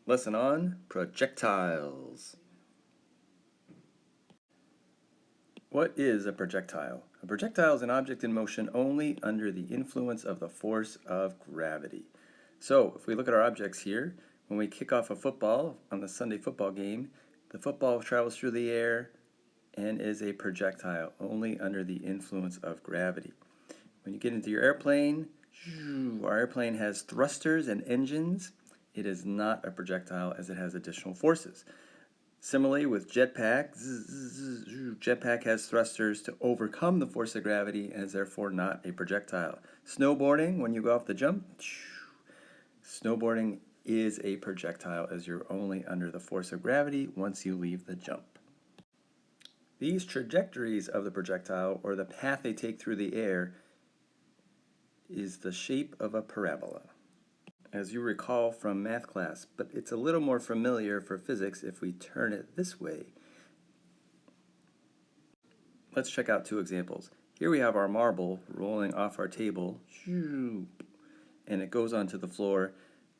Lesson on projectiles. What is a projectile? A projectile is an object in motion only under the influence of the force of gravity. So, if we look at our objects here, when we kick off a football on the Sunday football game, the football travels through the air and is a projectile only under the influence of gravity. When you get into your airplane, our airplane has thrusters and engines. It is not a projectile as it has additional forces. Similarly with jetpack, jetpack has thrusters to overcome the force of gravity and is therefore not a projectile. Snowboarding, when you go off the jump, snowboarding is a projectile as you're only under the force of gravity once you leave the jump. These trajectories of the projectile, or the path they take through the air, is the shape of a parabola, as you recall from math class, but it's a little more familiar for physics if we turn it this way. Let's check out two examples. Here we have our marble rolling off our table, and it goes onto the floor,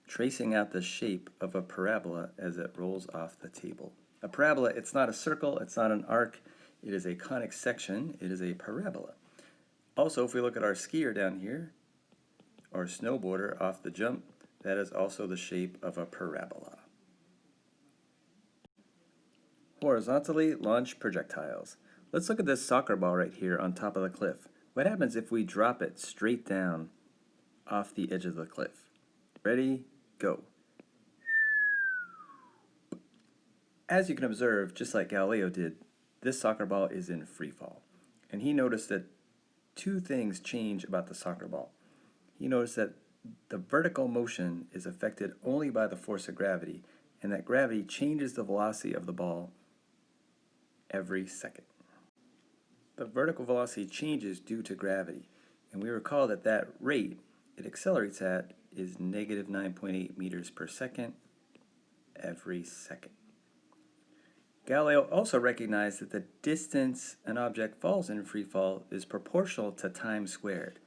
tracing out the shape of a parabola as it rolls off the table. A parabola, it's not a circle, it's not an arc, it is a conic section, it is a parabola. Also, if we look at our skier down here, or snowboarder off the jump, that is also the shape of a parabola. Horizontally launched projectiles. Let's look at this soccer ball right here on top of the cliff. What happens if we drop it straight down off the edge of the cliff? Ready, go. As you can observe, just like Galileo did, this soccer ball is in free fall. And he noticed that two things change about the soccer ball. He noticed that the vertical motion is affected only by the force of gravity, and that gravity changes the velocity of the ball every second. The vertical velocity changes due to gravity, and we recall that that rate it accelerates at is negative 9.8 meters per second every second. Galileo also recognized that the distance an object falls in free fall is proportional to time squared,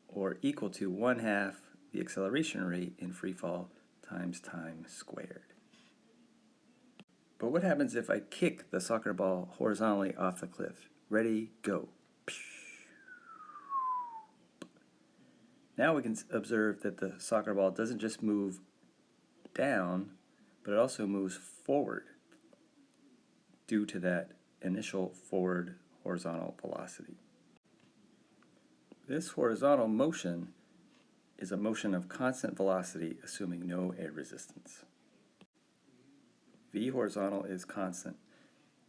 or equal to 1/2 the acceleration rate in free fall times time squared. But what happens if I kick the soccer ball horizontally off the cliff? Ready, go. Now we can observe that the soccer ball doesn't just move down, but it also moves forward due to that initial forward horizontal velocity. This horizontal motion is a motion of constant velocity assuming no air resistance. V horizontal is constant,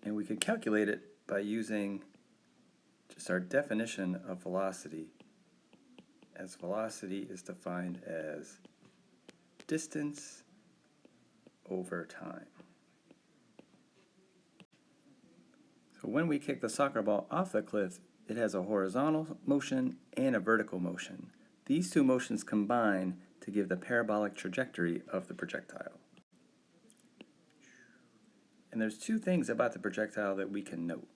and we can calculate it by using just our definition of velocity, as velocity is defined as distance over time. So when we kick the soccer ball off the cliff, it has a horizontal motion and a vertical motion. These two motions combine to give the parabolic trajectory of the projectile. And there's two things about the projectile that we can note.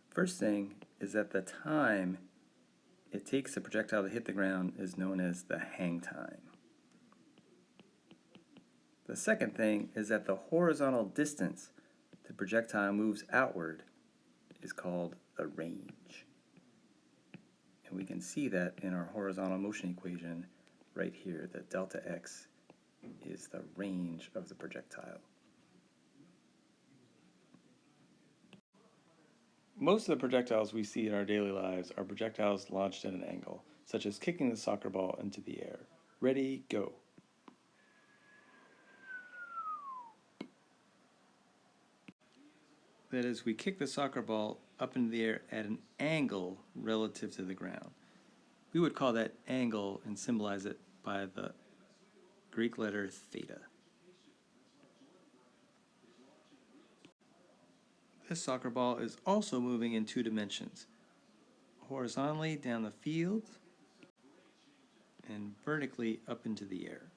First thing is that the time it takes the projectile to hit the ground is known as the hang time. The second thing is that the horizontal distance the projectile moves outward is called the range. And we can see that in our horizontal motion equation right here, that delta x is the range of the projectile. Most of the projectiles we see in our daily lives are projectiles launched at an angle, such as kicking the soccer ball into the air. Ready, go. That is, we kick the soccer ball up into the air at an angle relative to the ground. We would call that angle and symbolize it by the Greek letter theta. This soccer ball is also moving in two dimensions, horizontally down the field and vertically up into the air.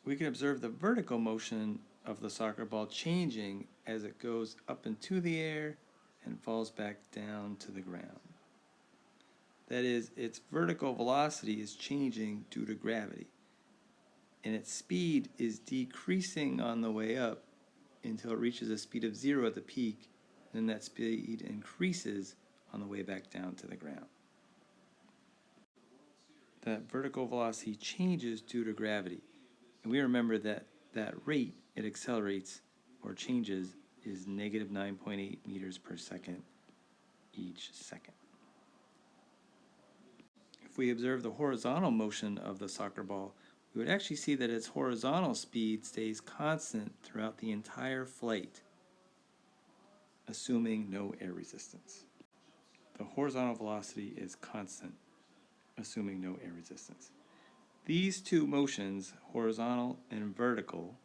We can observe the vertical motion of the soccer ball changing as it goes up into the air and falls back down to the ground. That is, its vertical velocity is changing due to gravity. and its speed is decreasing on the way up until it reaches a speed of 0 at the peak. Then that speed increases on the way back down to the ground. That vertical velocity changes due to gravity. And we remember that that rate it accelerates or changes is negative 9.8 meters per second each second. If we observe the horizontal motion of the soccer ball, we would actually see that its horizontal speed stays constant throughout the entire flight, assuming no air resistance. The horizontal velocity is constant, assuming no air resistance. These two motions, horizontal and vertical,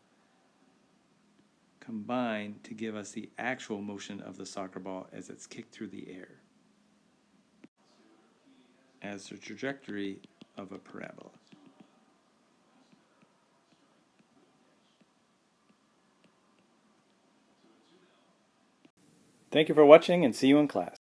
combine to give us the actual motion of the soccer ball as it's kicked through the air, as the trajectory of a parabola. Thank you for watching, and see you in class.